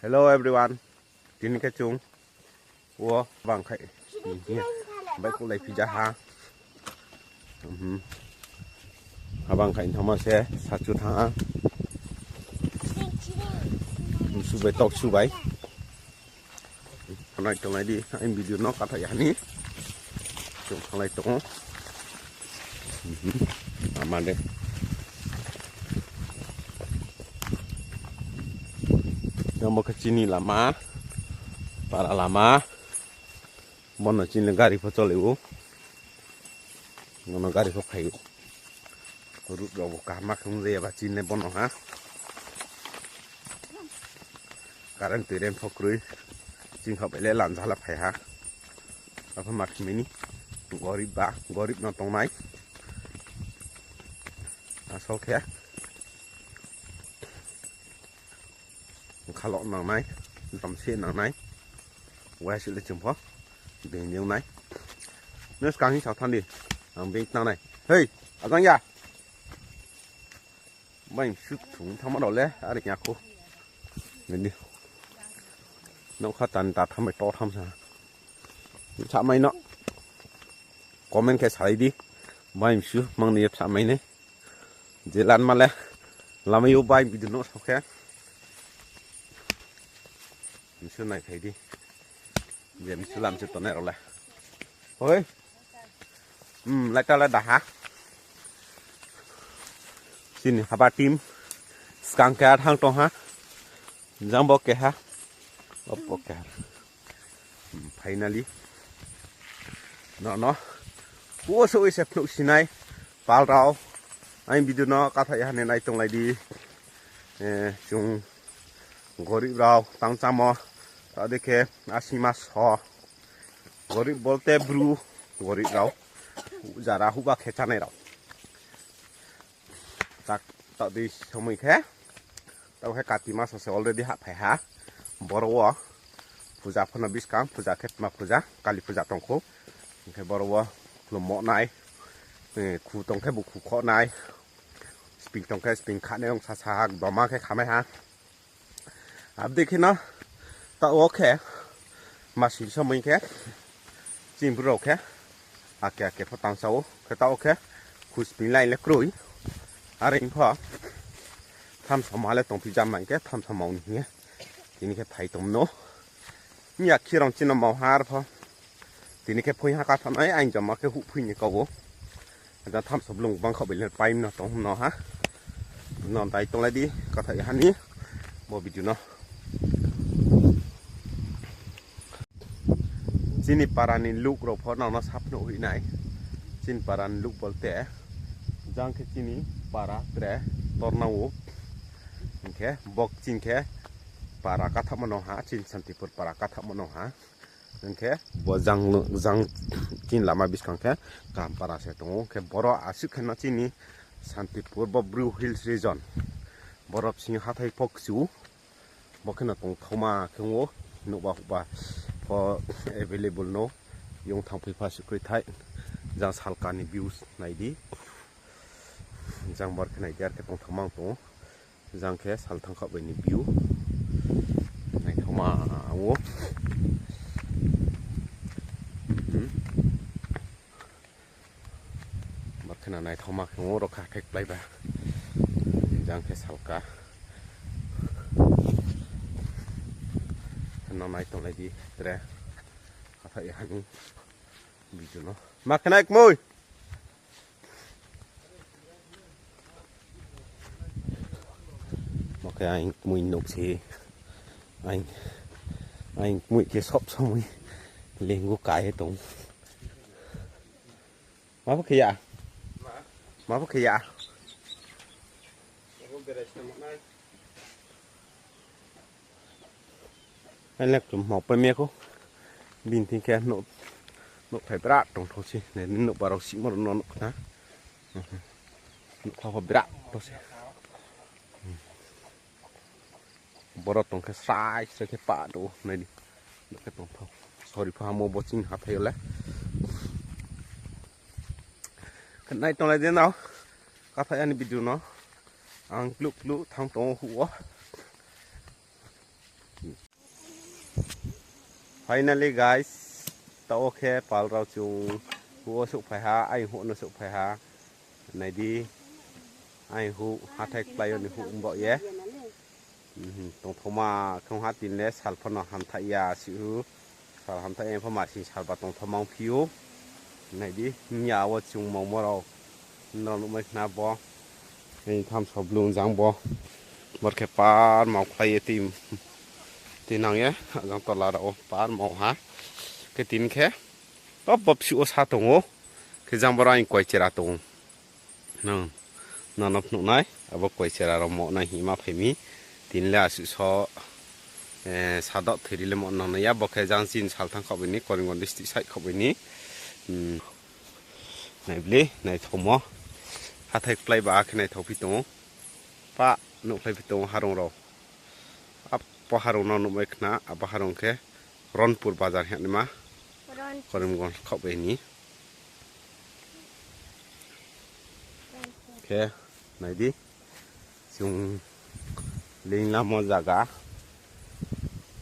Hello everyone. Tin cái chung. Ủa, vàng khậy. Vậy cũng lấy pizza ha. Vàng khậy thằng mà sẽ sát chút ha. Su bay tóc su bay. Hôm nay trong này đi, anh video nó cả thời gian ní. Trong thằng này tổng. Aman deh. Yang mau ke sini lama, para lama, mau nak sini gari pocol itu, mau gari pocol itu, urut jauh buka mak kemudian apa sini bono ha, karena tiren fokrui, sini kau beli lan salah pay ha, apa mak ini, gorib nonton naik, asal kaya. Khá lọn nào này, tầm xe nào này, quay sự lên trường phó, về nhiều này, nếu càng như sao thân đi, làm bên nào này, hey, ở trong nhà, mình sức thủng thăm bắt đầu lẽ, ở nhà cô, mình đi, nó khá tàn tạt thăm mày to thăm sao, sao mày nó, comment cái sai đi, mình sức mang đi sao mày này, dễ làm mà lẽ, làm yêu bài video nó sao khác. Mình xưa này thấy đi giờ mình sẽ làm cho tuần này rồi lại ôi lại cho là đã xin haba team scan card hang to ha jang bok ke ha bok ke finally nó cua sôi sẹp nụ xí này vào rau anh video nó có thể hành này trong này đi chung gorib rau tang samo tadi ke asimas ho gorib bolte bru gorib rau jara huba khecha này rau tak tadi somoi khe tau he katimas se already ha phai ha borowo puja phona biskang puja khetma puja kali puja tongkho ke borowo lomo nai khu tong ke bu khu kho nai sping tong ke sping kha ne ong sa sa doma ke khamai ha अब देखिए ना तो okay machine से मैं क्या चिंप रोक है आके आके पतांग साओ कहता ओके कुछ भी लाइन ले क्रोई अरे इनको थम समाले तुम पिज़्ज़ा मांग के थम समाउ नहीं है तिन्हीं के भाई तुम नो नहीं आखिर हम चिन्ह माहार पा तिन्हीं के पुई हाँ का थम आई आइन जमा के हुई नहीं कहोแต่ทำสมลงบางเขาไปเล่นไปเนาะตรงเนาะฮะนอนไปตรงไหนดีก็ถ่ายฮันนี้โมบิดอยู่เนาะsini paranin luk ro pho na sapno hui nai sin paran luk bolte jang ke sini para tre tornao ke bok chin ke para ka thamano ha chin santipur para ka thamano ha ke bo jang chin lama biskang ke kam para se tong ke boro asuk khana chini santipur bo blue hills region borop sing hathai phok su bokena tong thoma khngo no ba for available no yung thang pipa secret thai jang salkani views nai di jang bar khnai jar ke tong thamang to jang ke sal thang kha ni view nai thoma wo bar khna nai thoma ngo ro kha thek plai ba jang ke salka nó này trong này đi tre có thể hành bị cho nó mặc cái này môi một cái anh mùi nục xì anh mùi kia sọp xong rồi lên ngô cái tụng má phát kia má phát kia anh lek chụp mọcไปเมียเขาบินทิ้งแค่โนไถตระตรงทุกสิ่งเนี่ยโนบาร์สิมรนนนะโนเขาบระทุกสิ่งบาร์ตรงแค่สายใส่แค่ป่าดูในดิโนแค่ตรงเขา sorry พาโมบจิงหัดเทลแล้วกันในตรงไหนเดี๋ยวเราก็ถ่ายอันนี้วิดีโอเนาะอังลุกทางตรงหัว finally guys tao ok pal rau chung hu suk phai ha ai hu no suk phai ha này đi ai hu hát thạch play on hu bo ye tong thoma không hát tin le sal phon ham thai ya si hu sal ham thai em phom ma si sal ba tong thomang phiu này đi nhà wa chung mong mo rau nó mới na boนี่ทำสอบลุงจังบ่หมดแค่ปาดหมอกไปทีมทีนังเงี้ยจังตลาดเอาปาดหมอกฮะแค่ทีนแค่ก็บบชิวสาตงโอคือจังบรายก๋วยเจราตงนั่นนั่นนับหนุนไหนเอาบอกก๋วยเจราเราหมอกในหิมะเพิ่มีทีนเลี้ยสุดซอสาดอกถือเลยหมอกนั่นเนี่ยบอกแค่จังซินสาลทั้งเข้าไปนี้ก่อนก่อนดิสติใส่เข้าไปนี้ไหนเบลไหนทมอหาไทยปลายบาขึ้นในทพิตงป้าหนุ่มปลายพิตงฮารงเราอับพอฮารงนอนหนุ่มเอกนะอับฮารงแค่รอนปูร์บาจาร์เห็นไหมคนมึงก่อนเข้าไปนี้โอเคไหนดิซุงลิงลามจากกะ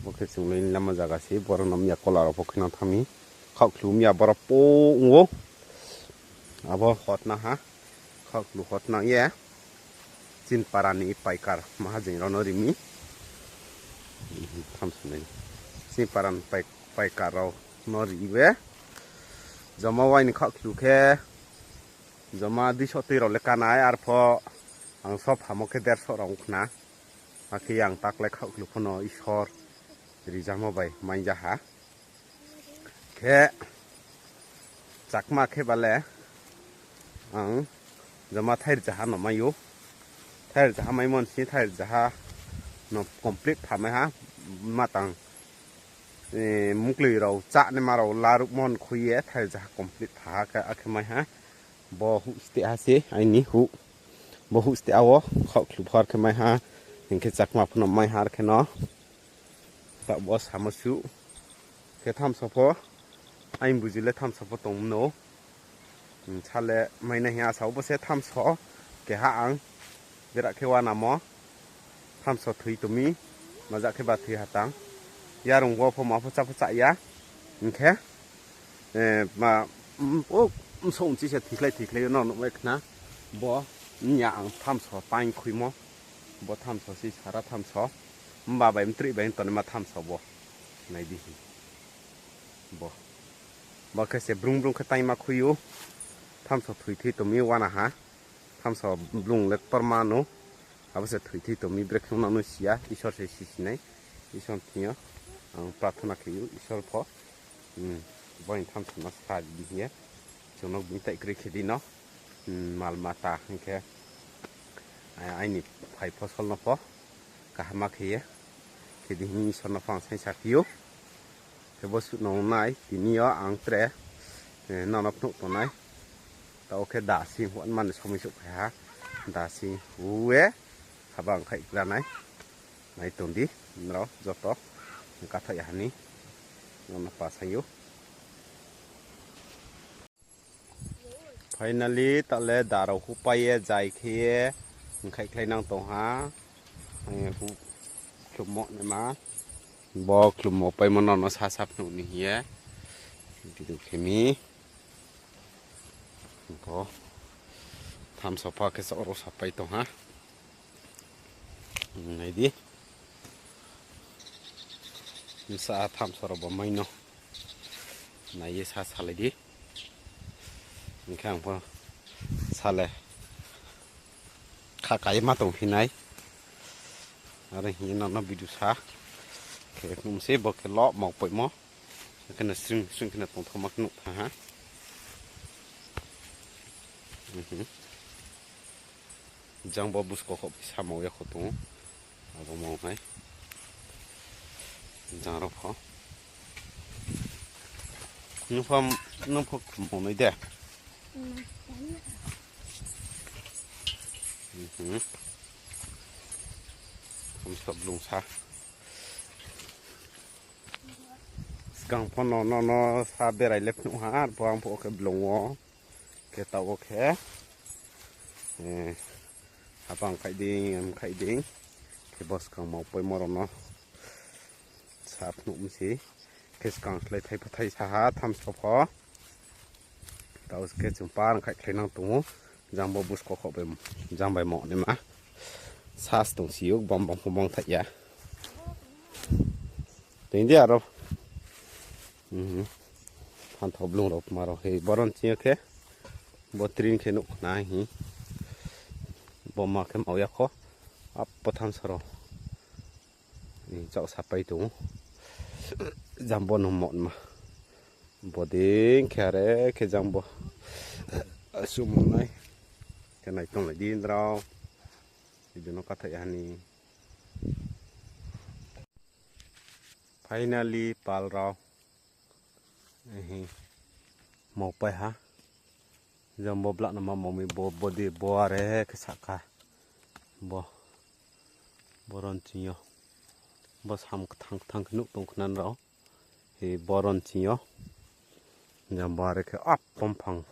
โอเคซุงลิงลามจากกะสิบวันน้ำยาโคลาเราพกขึ้นทำนี้เข้าคลุมยาบราโป้งโง่อับฮอตนะฮะเขาลูกหดนังเย่จินปารานีไปการมหาจิงเราโนริมีทำสิ่งนี้จินปารันไปการเราโนริเวจะมาไว้ในเขาลูกแค่จะมาดิชอตีเราเล็กกันไอ้อาร์พออังซอบหามกเดร์สอรองนะอาคียังตักเล็กเขาลูกพนออิชอร์ริจามาไปไม่จะหาแค่จักมาแค่บาเล่อังจะมาไทยจะหาหน่อมาอยู่ไทยจะหาไม่มันสิไทยจะหาหน่อ complete ทำไหมฮะมาตั้งมุกลีเราจะเนี่ยมาเราลาลุกมันคุยไทยจะ complete หากันอะไรไหมฮะบ่หุสติอาเซไอ้นี่หุบ่หุสติเอาเขาคลุกพอดกันไหมฮะเห็นแค่จักมาพนมไม่หาแค่เนาะแต่บ่สามารถสู้แค่ทำสปอไอ้บุจิเลทำสปอตรงโนชาเลไม่ในหาสาวบ่เสทำสอแกหาอังเวลาแค่ว่านามอทำสอถุยตัวมีมาจากแค่บาดถือหาตังยาลงวัวพอมาพระเจ้าพระเจ้ายาโอเคมาโอ้ส่งจีเสถีเลยนอนไว้นะบ่อย่างทำสอไปคุยมอบ่ทำสอสิสาระทำสอมาใบมันตรีใบตอนนี้มาทำสอบ่ในดีบ่แค่เสียบรุงแค่ไตมาคุยอยู่ทำสอบถุยที่ตัวมีวานะฮะทำสอบลุงเล็กประมาณนู้เอาไปเสร็จถุยที่ตัวมีเบรกของน้องนุ่งเสียอิชอร์เสียสิไหนอิชอร์ที่เนาะปรารถนาคืออิชอร์พอบ่อยทำสมาสตาร์ดีเนี่ยจนเราบินแต่กรีกดีเนาะมาลมาตาแค่ไอ้นี่ไผ่พอสลนพอกะมาเขียคือดีนี่สนฟังเส้นชักอยู่แต่ว่าสุดน้องนายที่นี่อ่ะอังเตะนอนนับหนุตัวไหนตาโอเคด่าสิหัวมันชมสุขฮะด่าสิหัวขบังใครกระไหนตุนดีเราจบต่อการทำอย่างนี้นอนปัสสาวะ finally ตอนแรกด่าเราหุบไปใจเคียใครนั่งตรงหาหุบขลุ่มหมดเลยมาบอกขลุ่มหมดไปมันนอนมาซาซับหนุนี่เหี้ยที่ดูเคมีพอทำสภาพแค่สอรสไปตรงฮะไหนดิมิสาทำสระบไม่เนาะไหนยี่สาสาเลยดินี่ข้างพอสาเลยข้าไก่มาตรงที่ไหนอะไรเงี้ยนอนบิดูสาแค่ผมเสียบอกแค่ล้อหมอกไปมั้งแค่นั้นซึ่งแค่นั้นตรงทำมักนุกฮะจังบอบุสก็ขบสามอยากขตุงเอาไปมองให้จังรบเขานุ่มพกมองไม่ได้ผมสับลงซะสกังพอนนซาเบรายเล็บหนูฮะพอพวกกับลงวอแค่ตัวโอเคบางไข่ดิ้งแค่บอสกังมองไปมรณะสาบหนุ่มสิ cái càng lấy thấy sa tham số phó tao cái chúng pa nó khai khai năng tung giang bò bút có khổ về giang bài mỏ này mà sa tung xíu bong bong bong thật ya tính đi à đâu han thọc luôn rồi mà rồi hey baron chia cái bò trin cái nụ này hi bò mà cái màu ya khó áp bò tham số rồi chậu sạp bay tung giang bò nó mọn mà bò đến khe đấy cái giang bò sum này cái này trong lại đi đâu thì nó có thể ăn finally pal rau mau bay ha giang bò bạc nó mà màu mi bò đi bò đấy cái saka bò ron chiyo bò ham thang cái nút tung khăn rau thì bò ron chiyo giang bò đấy cái áp pom phăng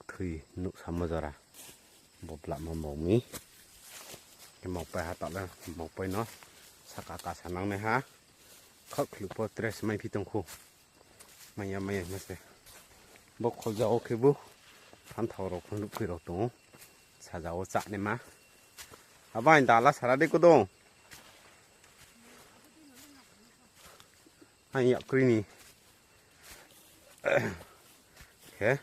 thì nụ sắm mà ra một lạm mà màu mí cái màu bay hạt tọt lên màu bay nó sắc cả sản năng này ha khóc lụp po stress mấy phi tông khu mày mà sẽ bốc khâu dầu cái bu hắn thầu rồi không lụp cái đầu tung xả dầu chạm này mà à ba anh ta là xả đi cô đông anh nhậu creamy okay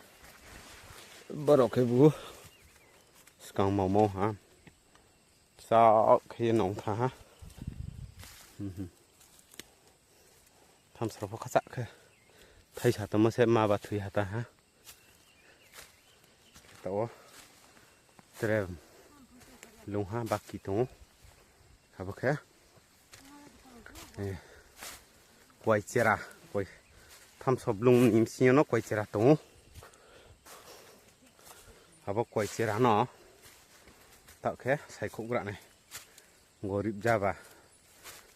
bắt đầu cái búa càng màu hả sao khi nóng thả tham sao có khách sạn thấy sao tao mới xem mà bà thủy hả ta hả tao treo lùng ha bạc kỳ tông hả bác hè quay chera quay tham sao lùng im xin nó quay chera tông hả bác quay chera nó tạo khé xài khúc gạ này ngồi rịp ra và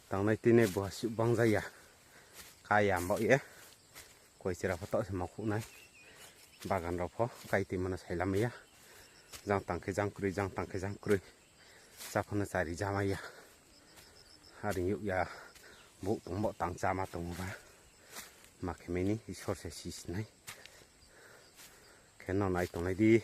tầng này tin này bỏ sự băng dây à cài giảm bọ yế quay chera phát tội xem mọc khúc này bà gần đó phó cây tìm mà nó xài làm ấy giang tầng cái giang cười sao không nó xài đi ra mày à hà đình hiệu ya bộ tổng bộ tầng cha mà tổng và mà cái mấy ní thì short sẽ xí này cái nào này tổng này đi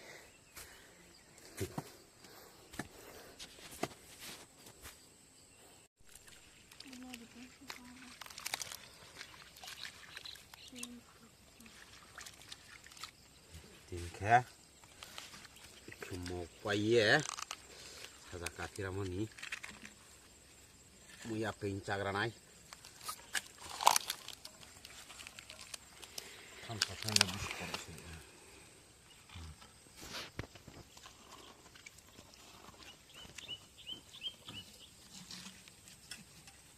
khé một quay á thật cả thì làm gì mua áp pin chạc ra này tham khảo thêm là bút có sự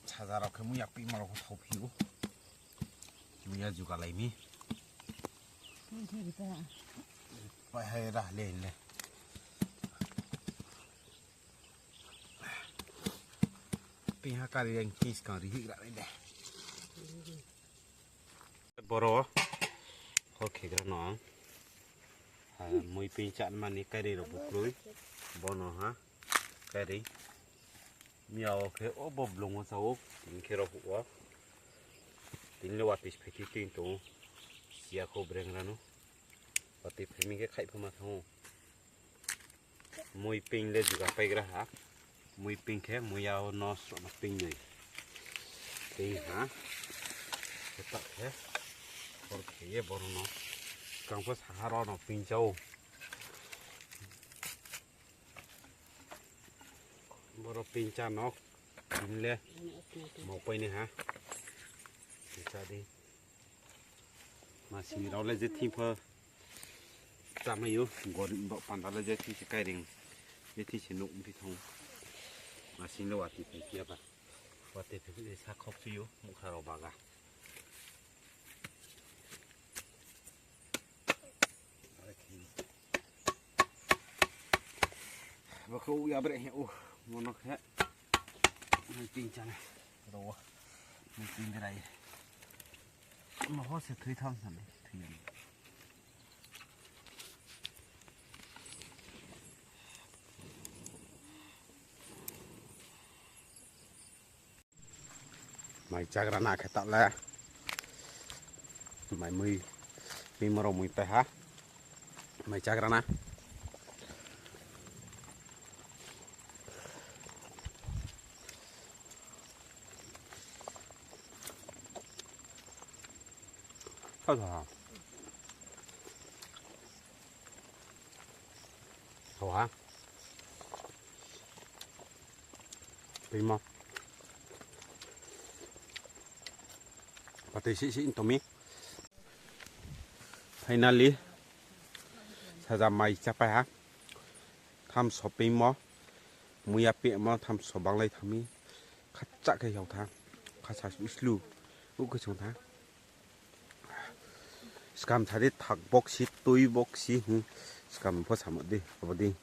찾아 ra cái mua áp pin mà nó thấu phiếu mua áp juga lấy mi phải hay ra lên này pin ha cari yang kis kan rihik ra đây boro ok cái nó mui pin chặn mà ní cái đây là bục lưới bono ha cái đấy miao cái ô bоб lông sao tính cái đó hụa tính là wat phải cái tin tổ xia khô bền ra nó và tiếp phải mình cái khai phong mặt không mui pin lên juga phải cái hả mui pin cái mui ao nó sọ mặt pin này pin hả cái tật thế còn cái bò nó càng có xả ra nó pin châu bò pin cha nó pin lên màu pin này hả cha đi mà xí đó là rất thêm phơ chạm mấy yếu còn bộ phản đó là rất thì cái đình rất thì sẽ nụng thì thông mà xin lỗi thì phải kia bà và thì phải để xác khóc phiếu một khả bà gà và khâu ya bệ hiệu ngon nó hết mình tin cho này rồi mình tin cái này mà họ sẽ thấy thăm này thì mày chắc là nãy cái tao là mày mui mi mà rồi mui pe ha mày chắc ra na sao hả hả tìm mà và thì sĩ tụi mi finally 사자 마이 짜파야 tham shopping mall muya pe mall tham so banglai thami khacha ke yau tha khacha islu u ko chung tha scam thari thak box si tui box si scam pho sam de abadi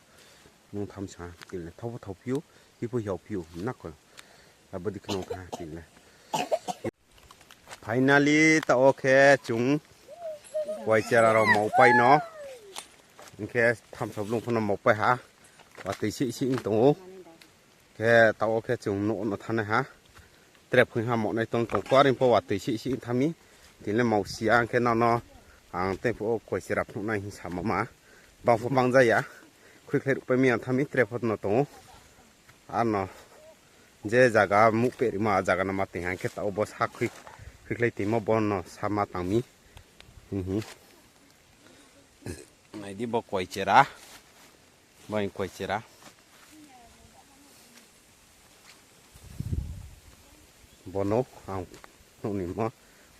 nung tham sa til ne thau thau piu hi pho yau piu nak ko abadi kno tha til ne finally ta okay chung quay chera ro mau pai no cái tham sập luôn phần một bài hả và tỷ sĩ tổ cái tàu cái trường nộ nó thân này hả đẹp hơn hà một này tông tổng quá đến phố và tỷ sĩ tham ý thì là màu xì ăn cái nó hàng tên phố quầy xe đạp lúc này sản mà bằng phố bằng dây á khuyết hếtไปmiệng tham ý đẹp hơn nó tổ ăn nó dễ 자가 묵베리 마 자가 nó mà tiếng hàng cái tàu bớt hắc khuyết lấy tìm mà bon nó sa mà tăng mi này đi bộ quay chera bao nhiêu quay chera bono ang nụ nỉ mà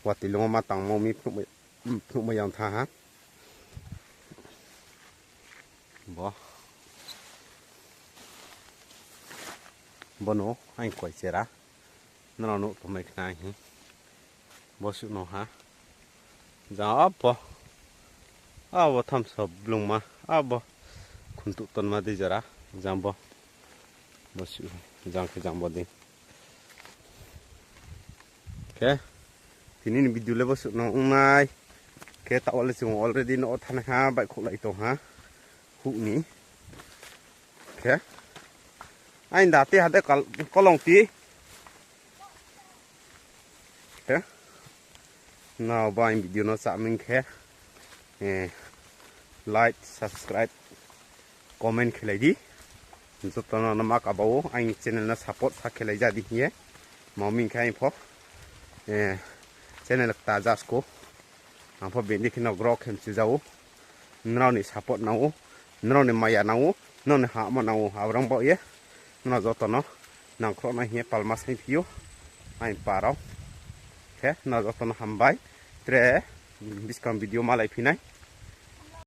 quạt tỷ lông mà tăng màu mi phụ mày yang tha bo bono anh quay chera nó nụ tụi mày cái này bo sự nó hả giá bo abo tham sập lung mà abo khun tụ tuần mà đi giờ jambo bớt sự jang cái jambo đi okay thì nên video level sự nó ngay cái tạo lên chúng already nó thành ha bài khổ lại tổ ha hụ ní okay anh đã tiếc hạt đấy có lòng tí okay nào bài video nó sạm mình khe like subscribe comment खेलाई दी जो तो ना नमक अबाओ आइन चैनल ना सपोर्ट था खेलाई जा दी है मम्मी खाई फो चैनल ताजा स्को हम फो बेंदी खिना ग्रो खेम चुजाओ नराव नि सपोर्ट नाओ नराव नि माया नाओ नराव नि हा म नाओ आवरंग बो ये ना जो तो ना नांख्रो ना हे पालमा सै फियो आइन पाराव के ना जो तो ना हम बाय त्रे बिस्काम वीडियो मालाई फिनाय